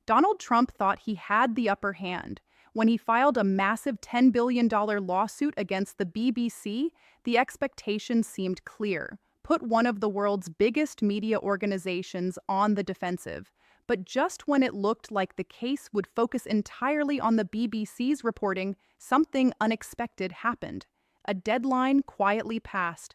Donald Trump thought he had the upper hand. When he filed a massive $10 billion lawsuit against the BBC, the expectation seemed clear. Put one of the world's biggest media organizations on the defensive. But just when it looked like the case would focus entirely on the BBC's reporting, something unexpected happened. A deadline quietly passed.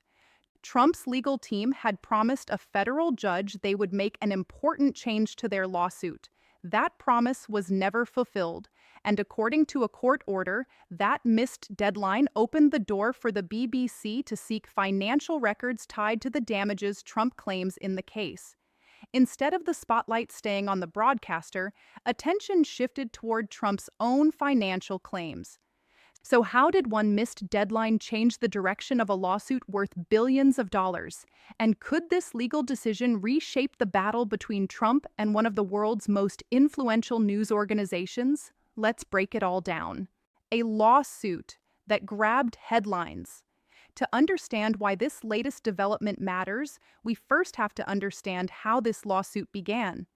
Trump's legal team had promised a federal judge they would make an important change to their lawsuit. That promise was never fulfilled, and according to a court order, that missed deadline opened the door for the BBC to seek financial records tied to the damages Trump claims in the case. Instead of the spotlight staying on the broadcaster, attention shifted toward Trump's own financial claims. So how did one missed deadline change the direction of a lawsuit worth billions of dollars? And could this legal decision reshape the battle between Trump and one of the world's most influential news organizations? Let's break it all down. A lawsuit that grabbed headlines. To understand why this latest development matters, we first have to understand how this lawsuit began.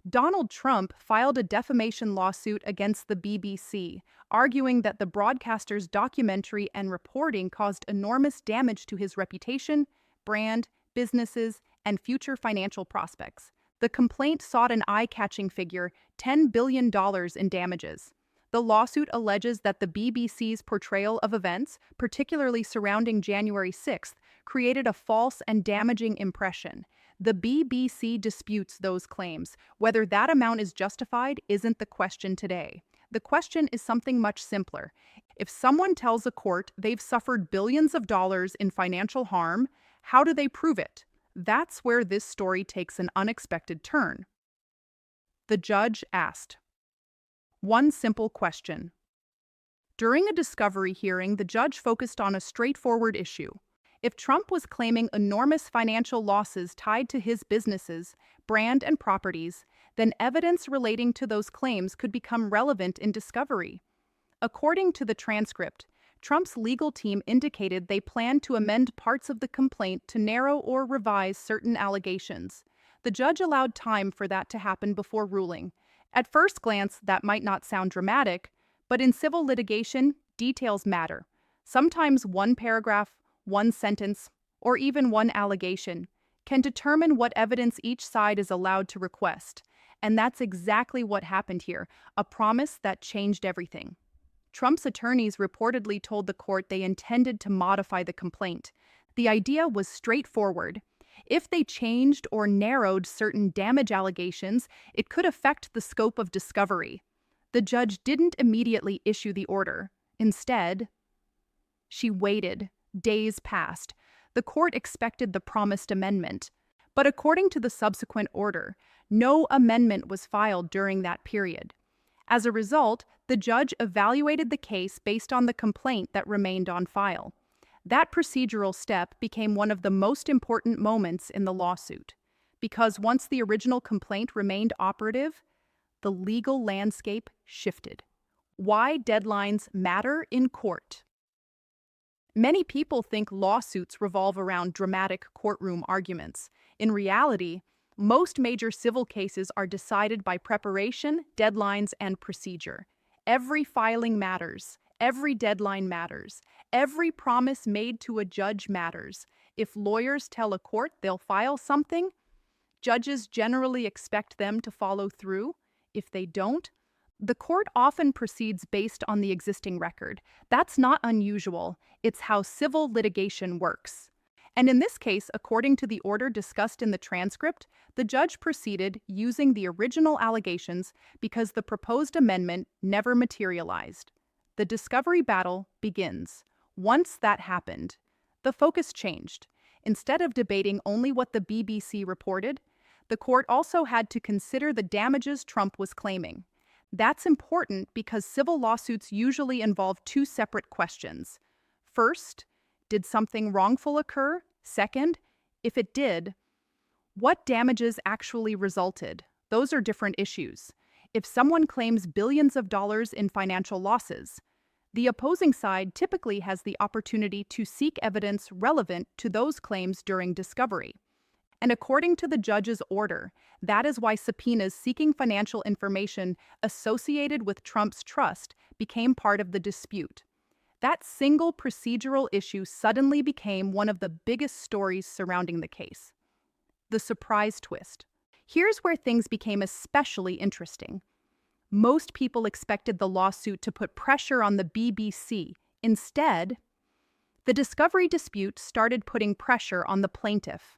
Donald Trump filed a defamation lawsuit against the BBC, arguing that the broadcaster's documentary and reporting caused enormous damage to his reputation, brand, businesses, and future financial prospects. The complaint sought an eye-catching figure, $10 billion in damages. The lawsuit alleges that the BBC's portrayal of events, particularly surrounding January 6th, created a false and damaging impression. The BBC disputes those claims. Whether that amount is justified isn't the question today. The question is something much simpler. If someone tells a court they've suffered billions of dollars in financial harm, how do they prove it? That's where this story takes an unexpected turn. The judge asked one simple question. During a discovery hearing, the judge focused on a straightforward issue. If Trump was claiming enormous financial losses tied to his businesses, brand, and properties, then evidence relating to those claims could become relevant in discovery. According to the transcript, Trump's legal team indicated they planned to amend parts of the complaint to narrow or revise certain allegations. The judge allowed time for that to happen before ruling. At first glance, that might not sound dramatic, but in civil litigation, details matter. Sometimes one paragraph, one sentence, or even one allegation can determine what evidence each side is allowed to request. And that's exactly what happened here, a promise that changed everything. Trump's attorneys reportedly told the court they intended to modify the complaint. The idea was straightforward. If they changed or narrowed certain damage allegations, it could affect the scope of discovery. The judge didn't immediately issue the order. Instead, she waited. Days passed. The court expected the promised amendment. But according to the subsequent order, no amendment was filed during that period. As a result, the judge evaluated the case based on the complaint that remained on file. That procedural step became one of the most important moments in the lawsuit, because once the original complaint remained operative, the legal landscape shifted. Why deadlines matter in court. Many people think lawsuits revolve around dramatic courtroom arguments. In reality, most major civil cases are decided by preparation, deadlines, and procedure. Every filing matters. Every deadline matters. Every promise made to a judge matters. If lawyers tell a court they'll file something, judges generally expect them to follow through. If they don't, the court often proceeds based on the existing record. That's not unusual. It's how civil litigation works. And in this case, according to the order discussed in the transcript, the judge proceeded using the original allegations because the proposed amendment never materialized. The discovery battle begins. Once that happened, the focus changed. Instead of debating only what the BBC reported, the court also had to consider the damages Trump was claiming. That's important because civil lawsuits usually involve two separate questions. First, did something wrongful occur? Second, if it did, what damages actually resulted? Those are different issues. If someone claims billions of dollars in financial losses, the opposing side typically has the opportunity to seek evidence relevant to those claims during discovery. And according to the judge's order, that is why subpoenas seeking financial information associated with Trump's trust became part of the dispute. That single procedural issue suddenly became one of the biggest stories surrounding the case. The surprise twist. Here's where things became especially interesting. Most people expected the lawsuit to put pressure on the BBC. Instead, the discovery dispute started putting pressure on the plaintiff.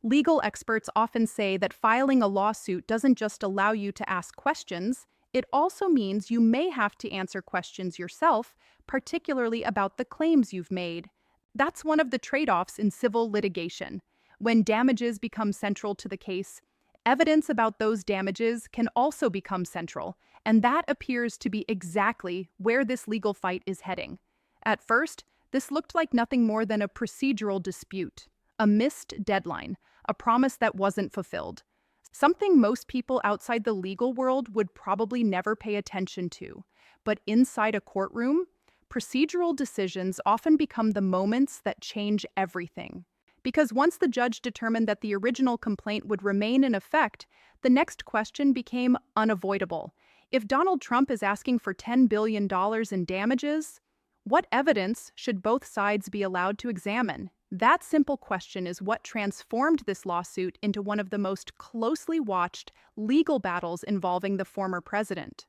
Legal experts often say that filing a lawsuit doesn't just allow you to ask questions, it also means you may have to answer questions yourself, particularly about the claims you've made. That's one of the trade-offs in civil litigation. When damages become central to the case, evidence about those damages can also become central, and that appears to be exactly where this legal fight is heading. At first, this looked like nothing more than a procedural dispute, a missed deadline, a promise that wasn't fulfilled. Something most people outside the legal world would probably never pay attention to. But inside a courtroom, procedural decisions often become the moments that change everything. Because once the judge determined that the original complaint would remain in effect, the next question became unavoidable. If Donald Trump is asking for $10 billion in damages, what evidence should both sides be allowed to examine? That simple question is what transformed this lawsuit into one of the most closely watched legal battles involving the former president.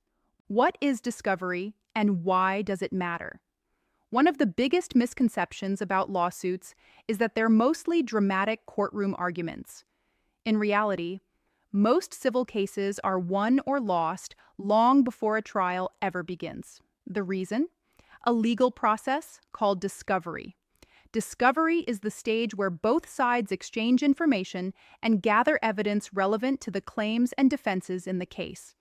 What is discovery, and why does it matter? One of the biggest misconceptions about lawsuits is that they're mostly dramatic courtroom arguments. In reality, most civil cases are won or lost long before a trial ever begins. The reason? A legal process called discovery. Discovery is the stage where both sides exchange information and gather evidence relevant to the claims and defenses in the case.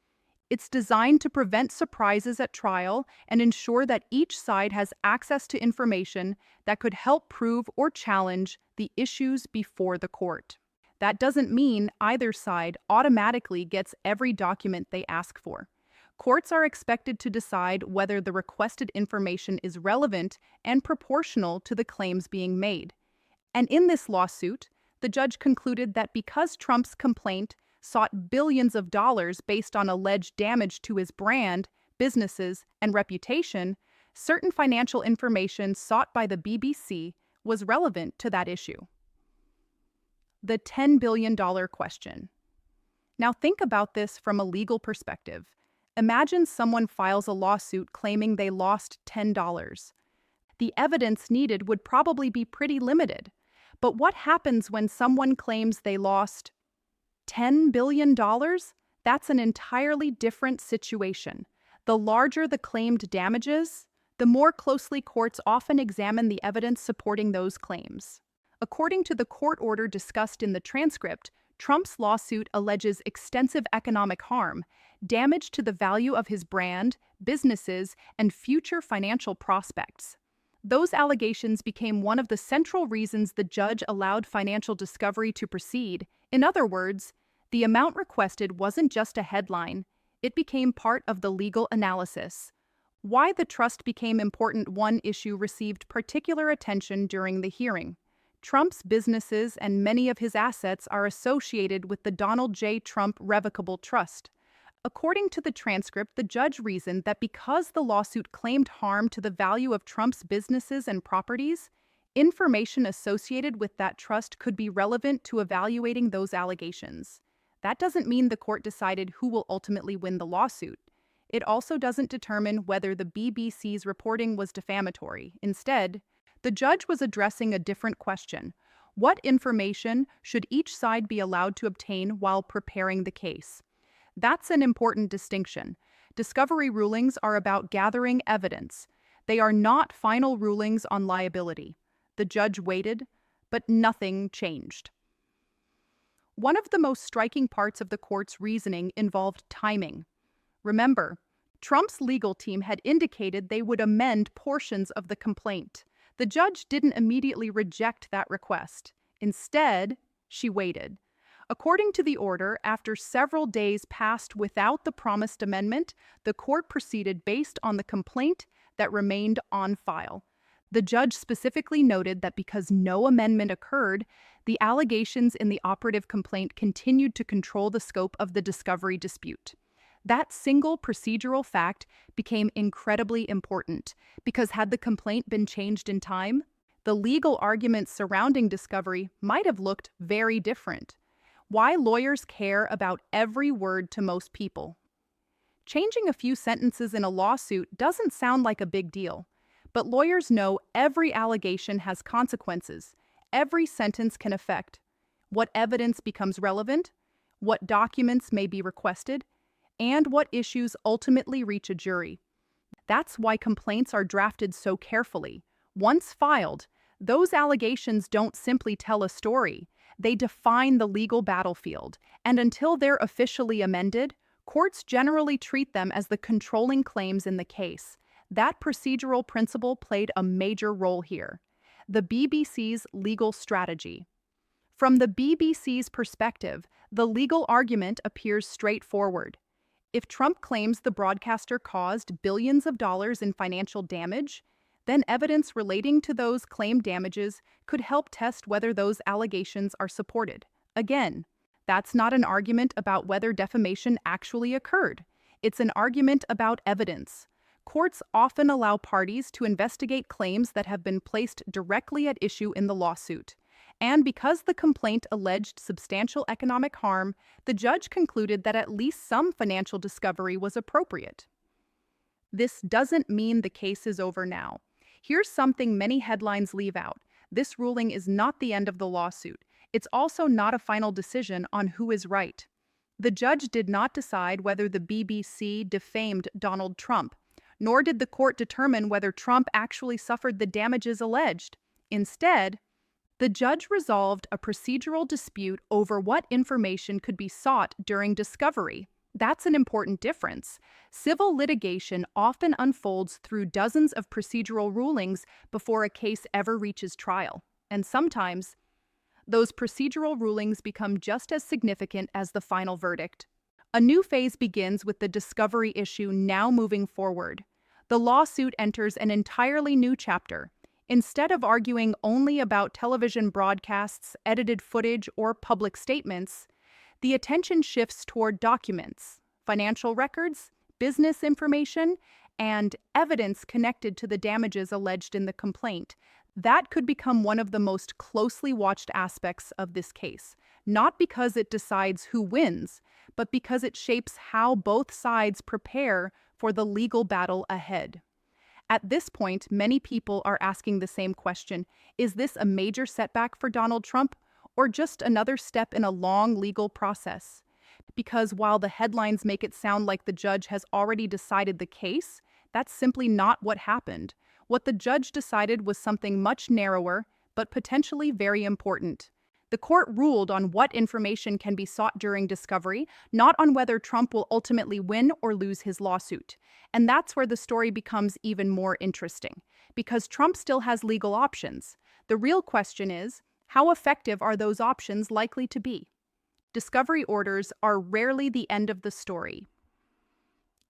It's designed to prevent surprises at trial and ensure that each side has access to information that could help prove or challenge the issues before the court. That doesn't mean either side automatically gets every document they ask for. Courts are expected to decide whether the requested information is relevant and proportional to the claims being made. And in this lawsuit, the judge concluded that because Trump's complaint sought billions of dollars based on alleged damage to his brand, businesses, and reputation, certain financial information sought by the BBC was relevant to that issue. The $10 billion question. Now think about this from a legal perspective. Imagine someone files a lawsuit claiming they lost $10. The evidence needed would probably be pretty limited. But what happens when someone claims they lost $10 billion? That's an entirely different situation. The larger the claimed damages, the more closely courts often examine the evidence supporting those claims. According to the court order discussed in the transcript, Trump's lawsuit alleges extensive economic harm, damage to the value of his brand, businesses, and future financial prospects. Those allegations became one of the central reasons the judge allowed financial discovery to proceed. In other words, the amount requested wasn't just a headline, it became part of the legal analysis. Why the trust became important: one issue received particular attention during the hearing. Trump's businesses and many of his assets are associated with the Donald J. Trump Revocable Trust. According to the transcript, the judge reasoned that because the lawsuit claimed harm to the value of Trump's businesses and properties, information associated with that trust could be relevant to evaluating those allegations. That doesn't mean the court decided who will ultimately win the lawsuit. It also doesn't determine whether the BBC's reporting was defamatory. Instead, the judge was addressing a different question. What information should each side be allowed to obtain while preparing the case? That's an important distinction. Discovery rulings are about gathering evidence. They are not final rulings on liability. The judge waited, but nothing changed. One of the most striking parts of the court's reasoning involved timing. Remember, Trump's legal team had indicated they would amend portions of the complaint. The judge didn't immediately reject that request. Instead, she waited. According to the order, after several days passed without the promised amendment, the court proceeded based on the complaint that remained on file. The judge specifically noted that because no amendment occurred, the allegations in the operative complaint continued to control the scope of the discovery dispute. That single procedural fact became incredibly important because had the complaint been changed in time, the legal arguments surrounding discovery might have looked very different. Why lawyers care about every word to most people. Changing a few sentences in a lawsuit doesn't sound like a big deal, but lawyers know every allegation has consequences. Every sentence can affect what evidence becomes relevant, what documents may be requested, and what issues ultimately reach a jury. That's why complaints are drafted so carefully. Once filed, those allegations don't simply tell a story. They define the legal battlefield, and until they're officially amended, courts generally treat them as the controlling claims in the case. That procedural principle played a major role here. The BBC's legal strategy. From the BBC's perspective, the legal argument appears straightforward. If Trump claims the broadcaster caused billions of dollars in financial damage, then evidence relating to those claimed damages could help test whether those allegations are supported. Again, that's not an argument about whether defamation actually occurred. It's an argument about evidence. Courts often allow parties to investigate claims that have been placed directly at issue in the lawsuit. And because the complaint alleged substantial economic harm, the judge concluded that at least some financial discovery was appropriate. This doesn't mean the case is over now. Here's something many headlines leave out. This ruling is not the end of the lawsuit. It's also not a final decision on who is right. The judge did not decide whether the BBC defamed Donald Trump, nor did the court determine whether Trump actually suffered the damages alleged. Instead, the judge resolved a procedural dispute over what information could be sought during discovery. That's an important difference. Civil litigation often unfolds through dozens of procedural rulings before a case ever reaches trial. And sometimes, those procedural rulings become just as significant as the final verdict. A new phase begins with the discovery issue now moving forward. The lawsuit enters an entirely new chapter. Instead of arguing only about television broadcasts, edited footage, or public statements, the attention shifts toward documents, financial records, business information, and evidence connected to the damages alleged in the complaint. That could become one of the most closely watched aspects of this case, not because it decides who wins, but because it shapes how both sides prepare for the legal battle ahead. At this point, many people are asking the same question: is this a major setback for Donald Trump, or just another step in a long legal process? Because while the headlines make it sound like the judge has already decided the case, that's simply not what happened. What the judge decided was something much narrower, but potentially very important. The court ruled on what information can be sought during discovery, not on whether Trump will ultimately win or lose his lawsuit. And that's where the story becomes even more interesting, because Trump still has legal options. The real question is, how effective are those options likely to be? Discovery orders are rarely the end of the story.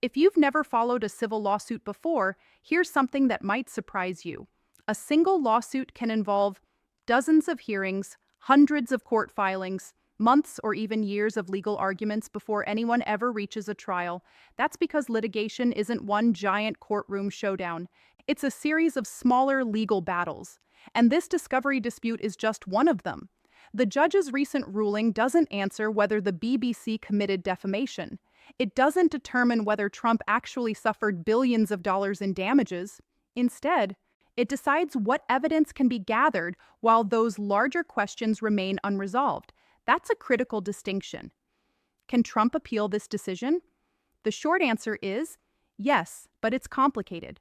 If you've never followed a civil lawsuit before, here's something that might surprise you. A single lawsuit can involve dozens of hearings, hundreds of court filings, months or even years of legal arguments before anyone ever reaches a trial. That's because litigation isn't one giant courtroom showdown. It's a series of smaller legal battles. And this discovery dispute is just one of them. The judge's recent ruling doesn't answer whether the BBC committed defamation. It doesn't determine whether Trump actually suffered billions of dollars in damages. Instead, it decides what evidence can be gathered while those larger questions remain unresolved. That's a critical distinction. Can Trump appeal this decision? The short answer is yes, but it's complicated.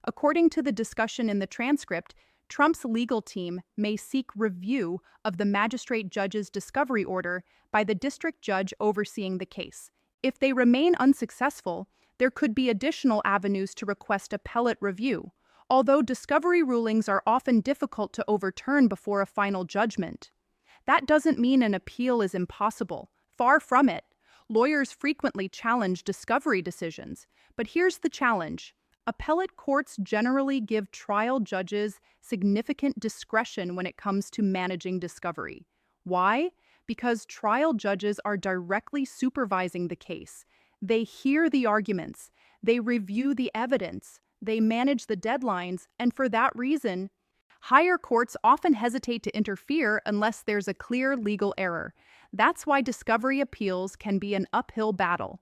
According to the discussion in the transcript, Trump's legal team may seek review of the magistrate judge's discovery order by the district judge overseeing the case. If they remain unsuccessful, there could be additional avenues to request appellate review, although discovery rulings are often difficult to overturn before a final judgment. That doesn't mean an appeal is impossible. Far from it. Lawyers frequently challenge discovery decisions. But here's the challenge. Appellate courts generally give trial judges significant discretion when it comes to managing discovery. Why? Because trial judges are directly supervising the case. They hear the arguments, they review the evidence, they manage the deadlines, and for that reason, higher courts often hesitate to interfere unless there's a clear legal error. That's why discovery appeals can be an uphill battle.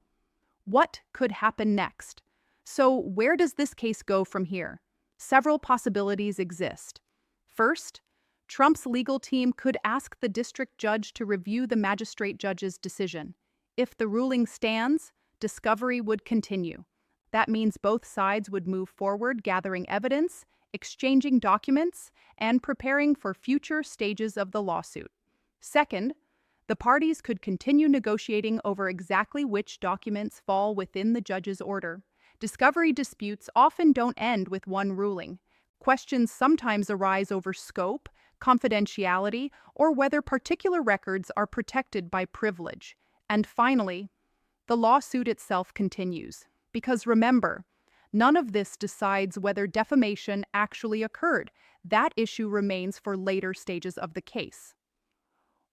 What could happen next? So, where does this case go from here? Several possibilities exist. First, Trump's legal team could ask the district judge to review the magistrate judge's decision. If the ruling stands, discovery would continue. That means both sides would move forward gathering evidence, exchanging documents, and preparing for future stages of the lawsuit. Second, the parties could continue negotiating over exactly which documents fall within the judge's order. Discovery disputes often don't end with one ruling. Questions sometimes arise over scope, confidentiality, or whether particular records are protected by privilege. And finally, the lawsuit itself continues. Because remember, none of this decides whether defamation actually occurred. That issue remains for later stages of the case.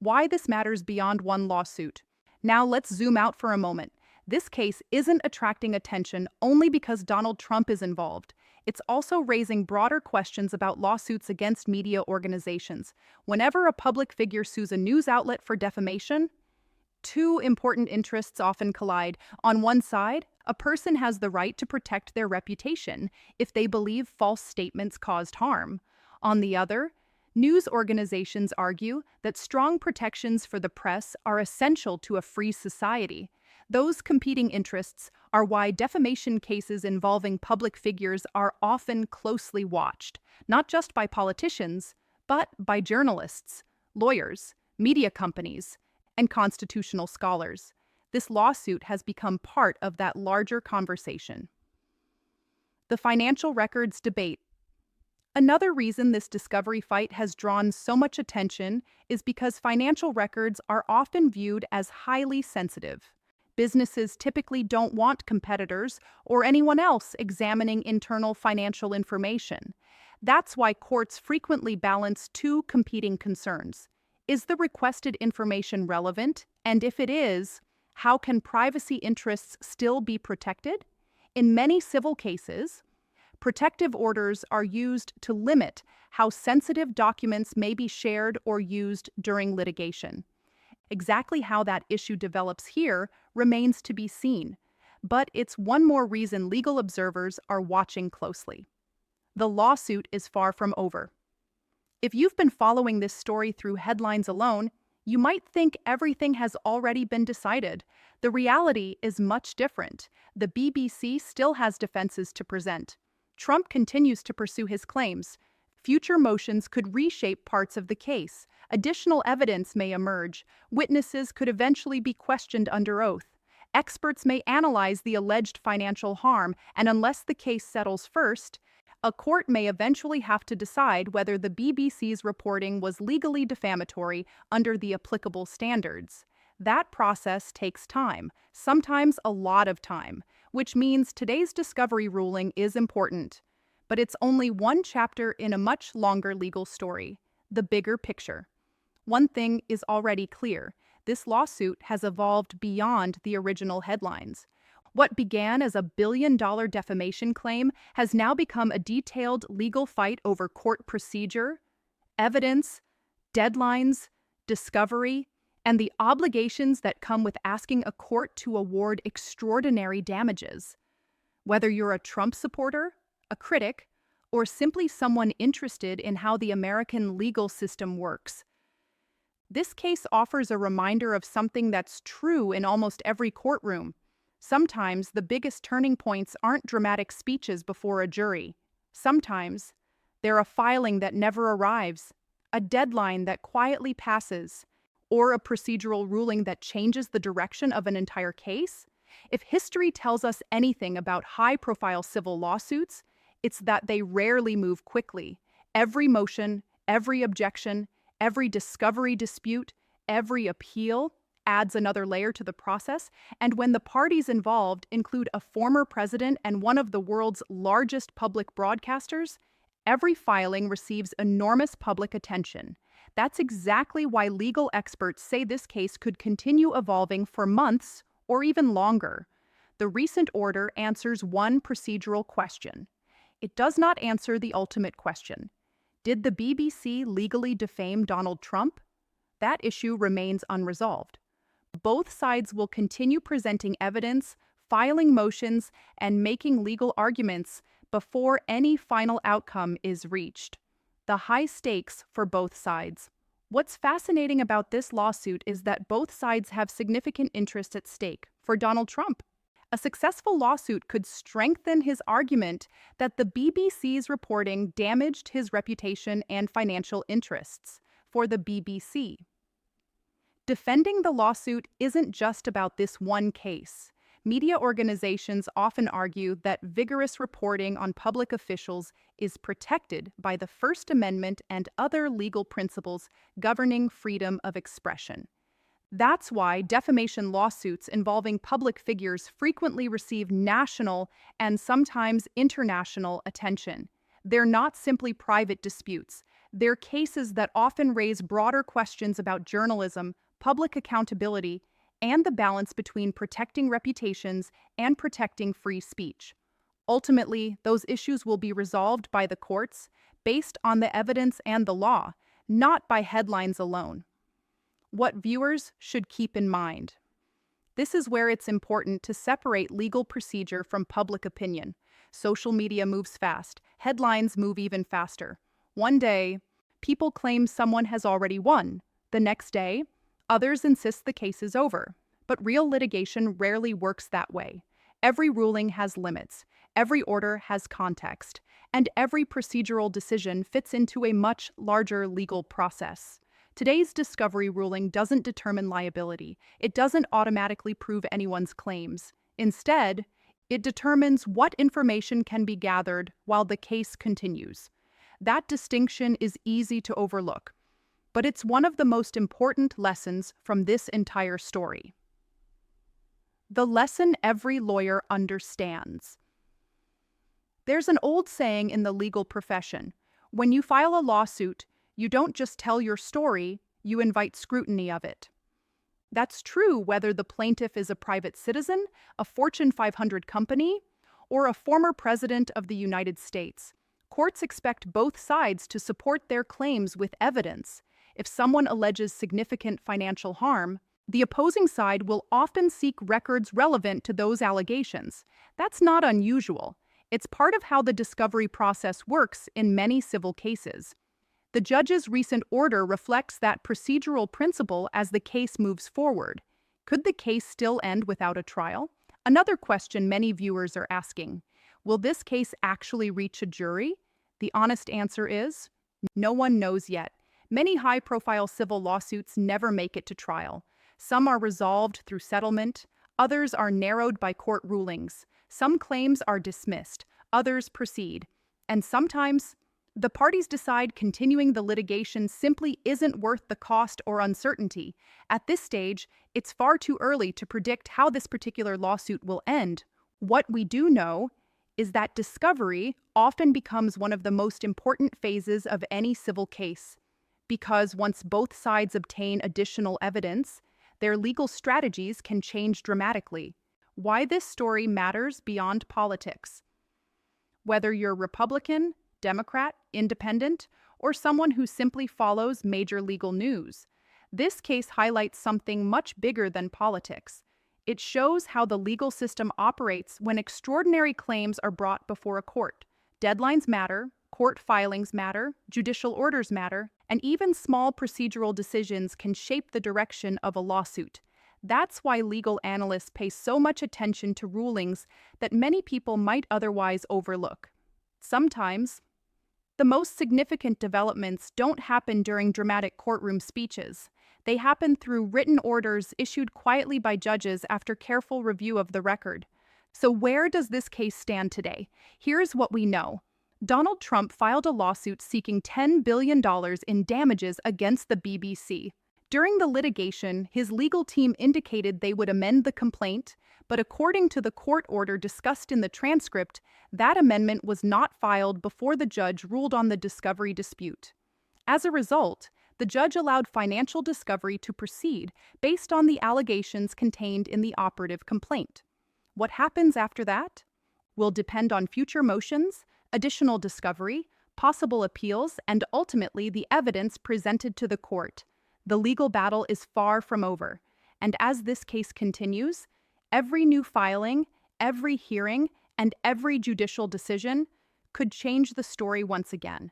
Why this matters beyond one lawsuit. Now let's zoom out for a moment. This case isn't attracting attention only because Donald Trump is involved. It's also raising broader questions about lawsuits against media organizations. Whenever a public figure sues a news outlet for defamation, two important interests often collide. On one side, a person has the right to protect their reputation if they believe false statements caused harm. On the other, news organizations argue that strong protections for the press are essential to a free society. Those competing interests are why defamation cases involving public figures are often closely watched, not just by politicians, but by journalists, lawyers, media companies, and constitutional scholars. This lawsuit has become part of that larger conversation. The financial records debate. Another reason this discovery fight has drawn so much attention is because financial records are often viewed as highly sensitive. Businesses typically don't want competitors or anyone else examining internal financial information. That's why courts frequently balance two competing concerns. Is the requested information relevant? And if it is, how can privacy interests still be protected? In many civil cases, protective orders are used to limit how sensitive documents may be shared or used during litigation. Exactly how that issue develops here remains to be seen, but it's one more reason legal observers are watching closely. The lawsuit is far from over. If you've been following this story through headlines alone, you might think everything has already been decided. The reality is much different. The BBC still has defenses to present. Trump continues to pursue his claims. Future motions could reshape parts of the case. Additional evidence may emerge. Witnesses could eventually be questioned under oath. Experts may analyze the alleged financial harm, and unless the case settles first, a court may eventually have to decide whether the BBC's reporting was legally defamatory under the applicable standards. That process takes time, sometimes a lot of time, which means today's discovery ruling is important. But it's only one chapter in a much longer legal story, the bigger picture. One thing is already clear. This lawsuit has evolved beyond the original headlines. What began as a billion-dollar defamation claim has now become a detailed legal fight over court procedure, evidence, deadlines, discovery, and the obligations that come with asking a court to award extraordinary damages. Whether you're a Trump supporter, a critic, or simply someone interested in how the American legal system works, this case offers a reminder of something that's true in almost every courtroom. Sometimes the biggest turning points aren't dramatic speeches before a jury. Sometimes they're a filing that never arrives, a deadline that quietly passes, or a procedural ruling that changes the direction of an entire case. If history tells us anything about high-profile civil lawsuits, it's that they rarely move quickly. Every motion, every objection, every discovery dispute, every appeal adds another layer to the process, and when the parties involved include a former president and one of the world's largest public broadcasters, every filing receives enormous public attention. That's exactly why legal experts say this case could continue evolving for months or even longer. The recent order answers one procedural question. It does not answer the ultimate question. Did the BBC legally defame Donald Trump? That issue remains unresolved. Both sides will continue presenting evidence, filing motions, and making legal arguments before any final outcome is reached. The high stakes for both sides. What's fascinating about this lawsuit is that both sides have significant interest at stake. For Donald Trump, a successful lawsuit could strengthen his argument that the BBC's reporting damaged his reputation and financial interests. For the BBC, defending the lawsuit isn't just about this one case. Media organizations often argue that vigorous reporting on public officials is protected by the First Amendment and other legal principles governing freedom of expression. That's why defamation lawsuits involving public figures frequently receive national and sometimes international attention. They're not simply private disputes. They're cases that often raise broader questions about journalism, public accountability, and the balance between protecting reputations and protecting free speech. Ultimately, those issues will be resolved by the courts based on the evidence and the law, not by headlines alone. What viewers should keep in mind. This is where it's important to separate legal procedure from public opinion. Social media moves fast. Headlines move even faster. One day, people claim someone has already won. The next day, others insist the case is over. But real litigation rarely works that way. Every ruling has limits. Every order has context. And every procedural decision fits into a much larger legal process. Today's discovery ruling doesn't determine liability. It doesn't automatically prove anyone's claims. Instead, it determines what information can be gathered while the case continues. That distinction is easy to overlook, but it's one of the most important lessons from this entire story. The lesson every lawyer understands. There's an old saying in the legal profession: when you file a lawsuit, you don't just tell your story, you invite scrutiny of it. That's true whether the plaintiff is a private citizen, a Fortune 500 company, or a former president of the United States. Courts expect both sides to support their claims with evidence. If someone alleges significant financial harm, the opposing side will often seek records relevant to those allegations. That's not unusual. It's part of how the discovery process works in many civil cases. The judge's recent order reflects that procedural principle as the case moves forward. Could the case still end without a trial? Another question many viewers are asking: will this case actually reach a jury? The honest answer is, no one knows yet. Many high-profile civil lawsuits never make it to trial. Some are resolved through settlement, others are narrowed by court rulings. Some claims are dismissed, others proceed. And sometimes, the parties decide continuing the litigation simply isn't worth the cost or uncertainty. At this stage, it's far too early to predict how this particular lawsuit will end. What we do know is that discovery often becomes one of the most important phases of any civil case, because once both sides obtain additional evidence, their legal strategies can change dramatically. Why this story matters beyond politics. Whether you're Republican, Democrat, Independent, or someone who simply follows major legal news, this case highlights something much bigger than politics. It shows how the legal system operates when extraordinary claims are brought before a court. Deadlines matter, court filings matter, judicial orders matter, and even small procedural decisions can shape the direction of a lawsuit. That's why legal analysts pay so much attention to rulings that many people might otherwise overlook. Sometimes, the most significant developments don't happen during dramatic courtroom speeches. They happen through written orders issued quietly by judges after careful review of the record. So where does this case stand today? Here's what we know. Donald Trump filed a lawsuit seeking $10 billion in damages against the BBC. During the litigation, his legal team indicated they would amend the complaint, but according to the court order discussed in the transcript, that amendment was not filed before the judge ruled on the discovery dispute. As a result, the judge allowed financial discovery to proceed based on the allegations contained in the operative complaint. What happens after that will depend on future motions, additional discovery, possible appeals, and ultimately the evidence presented to the court. The legal battle is far from over, and as this case continues, every new filing, every hearing, and every judicial decision could change the story once again.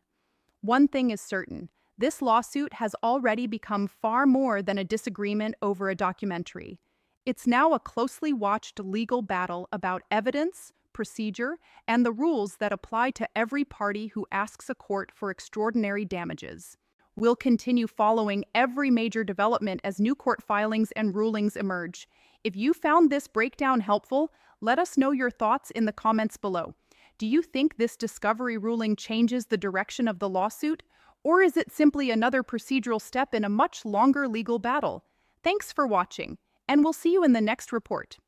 One thing is certain, this lawsuit has already become far more than a disagreement over a documentary. It's now a closely watched legal battle about evidence, procedure, and the rules that apply to every party who asks a court for extraordinary damages. We'll continue following every major development as new court filings and rulings emerge. If you found this breakdown helpful, let us know your thoughts in the comments below. Do you think this discovery ruling changes the direction of the lawsuit, or is it simply another procedural step in a much longer legal battle? Thanks for watching, and we'll see you in the next report.